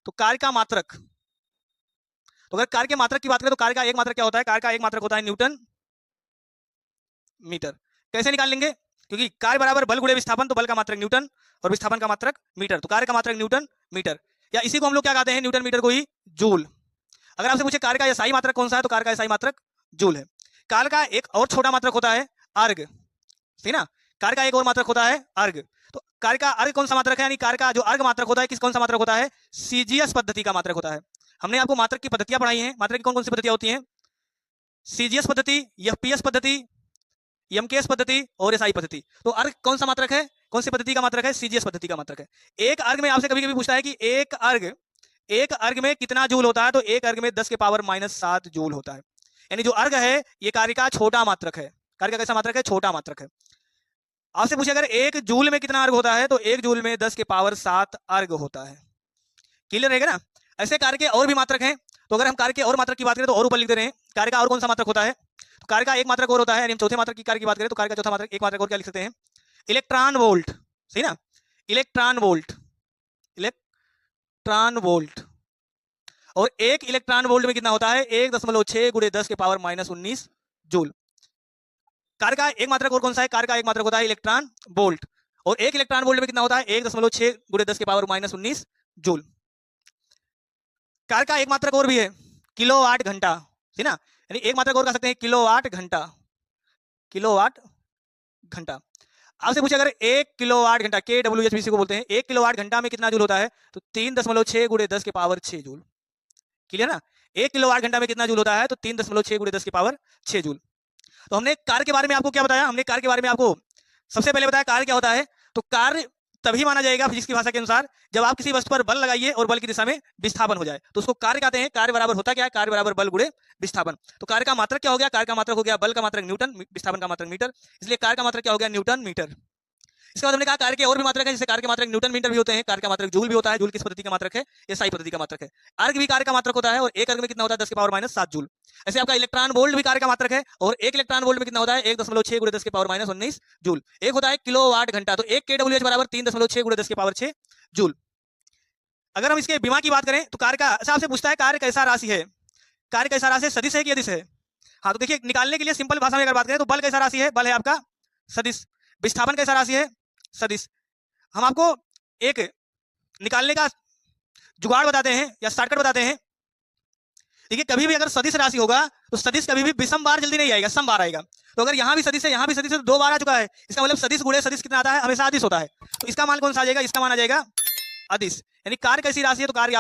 तो कार्य का मात्रक, तो अगर कार्य के मात्रक की बात करें तो कार्य का एक मात्रक क्या होता है? कार्य का एक मात्रक होता है न्यूटन मीटर। कैसे निकाल लेंगे? क्योंकि कार्य बराबर बल गुणे विस्थापन, तो बल का मात्रक न्यूटन और विस्थापन का मात्रक मीटर, तो कार्य का मात्रक न्यूटन मीटर, या इसी को हम लोग क्या कहते हैं? न्यूटन मीटर को ही जूल। अगर आपसे पूछे कार्य का SI मात्रक कौन सा है, तो कार्य का SI मात्रक जूल है। कार्य का एक और छोटा मात्रक होता है अर्ग, सही ना? कार्य का एक और मात्रक होता है अर्ग। तो कार्य का अर्ग कौन सा मात्रक है? यानी कार्य का जो अर्ग मात्रक होता है, किस कौन सा मात्रक होता है? सीजीएस पद्धति का मात्रक होता है। हमने आपको मात्रक की पद्धतियां पढ़ाई हैं। मात्रक की कौन कौन सी पद्धतियां होती हैं? सीजीएस पद्धति, एफपीएस पद्धति, एमकेएस पद्धति और एसआई पद्धति। तो अर्ग कौन सा मात्रक है? कौन सी पद्धति का मात्रक है? सीजीएस पद्धति का मात्रक है। एक अर्ग में आपसे कभी कभी पूछता है कि एक अर्ग में कितना जूल होता है? तो एक अर्ग में 10 के पावर -7 जूल होता है। यानी जो अर्ग है ये कार्य का छोटा मात्रक है। कार्य का कैसा मात्रक है? छोटा मात्रक है। आपसे पूछे अगर एक जूल में कितना अर्ग होता है, तो एक जूल में 10 के पावर 7 अर्ग होता है। क्लियर रहेगा ना? ऐसे कार्य के और भी मात्रक हैं। तो अगर हम कार्य के और मात्रक की बात करें तो और ऊपर लिख दे रहे हैं। कार्य का और कौन सा मात्रक होता है? तो कार्य का एक मात्रक और होता है। यानी हम चौथे मात्रक की कार्य की बात करें तो कार्य का चौथा मात्रक, एक मात्रक और क्या लिख सकते हैं? इलेक्ट्रॉन वोल्ट, सही ना? Electron volt, electron volt. और एक इलेक्ट्रॉन वोल्ट में कितना होता है? 1.6 गुणे 10 के पावर -19 जूल। कार्य का एक मात्रक और कौन सा है? कार्य का एक मात्रक होता है इलेक्ट्रॉन वोल्ट। और एक इलेक्ट्रॉन वोल्ट में कितना होता है? 1.6 गुणे 10 के पावर -19 जूल। कार्य का एक मात्रक और भी है, किलोवाट घंटा, है ना? यानी एक मात्रक और कह सकते हैं किलोवाट घंटा, किलोवाट घंटा। आपसे पूछे अगर 1 किलोवाट घंटा, KWH को बोलते हैं, 1 किलोवाट घंटा में कितना जूल होता है? तो 3.6 गुणे 10 के पावर 6 जूल। क्लियर ना? 1 किलोवाट घंटा में कितना जूल होता है? तो 3.6 गुणे 10 के पावर 6 जूल। तो हमने कार्य के बारे में आपको क्या बताया? हमने कार्य के बारे में आपको सबसे पहले बताया कार्य क्या होता है। तो कार्य तभी माना जाएगा फिजिक्स की भाषा के अनुसार जब आप किसी वस्तु पर बल लगाइए और बल की दिशा में विस्थापन हो जाए, तो उसको कार्य कहते हैं। कार्य बराबर होता क्या है? कार्य बराबर बल गुणे विस्थापन। तो कार्य का मात्रक क्या हो गया? कार्य का मात्रक हो गया बल का मात्रक न्यूटन, विस्थापन का मात्रक मीटर, इसलिए कार्य का मात्रक क्या हो गया? Newton metre. इसके बाद हमने कहा कार्य के और भी मात्रक है, जैसे कार्य के मात्रक न्यूटन मीटर भी होते हैं, कार्य का मात्रक जूल भी होता है। जूल किस पद्धति का मात्रक है? एसआई पद्धति का मात्रक है। अर्ग भी कार्य का मात्रक होता है और एक अर्ग में कितना होता है? 10 के पावर -7 जूल। ऐसे आपका इलेक्ट्रॉन वोल्ट भी कार्य का मात्रक है और एक इलेक्ट्रॉन वोल्ट में कितना होता है? 1.6 गुणे 10 के पावर -19 जूल। एक होता है किलोवाट घंटा, तो 1 KWH बराबर 3.6 गुणे 10 के पावर 6 जूल। अगर हम इसके विमा की बात करें तो कार्य का आपसे पूछता है कार्य कैसा राशि है? कार्य कैसा राशि है? सदिश है कि अदिश है? हाँ, तो देखिए निकालने के लिए सिंपल भाषा में अगर बात करें तो बल कैसा राशि है? बल है आपका सदिश। विस्थापन कैसा राशि है? सदिश। हम आपको एक निकालने का जुगाड़ बताते हैं या शॉर्टकट बताते हैं। देखिए कभी भी अगर सदिश राशि होगा तो सदिश कभी भी विषम बार जल्दी नहीं आएगा, सम बार आएगा। तो अगर यहाँ भी सदिश है, यहाँ भी सदिश है, तो 2 बार आ चुका है, इसका मतलब सदिश गुणे सदिश कितना आता है? हमेशा अदिश होता है। तो इसका मान कौन सा आ जाएगा? इसका मान आ जाएगा अदिश। यानी कार्य कैसी राशि है? तो कार्य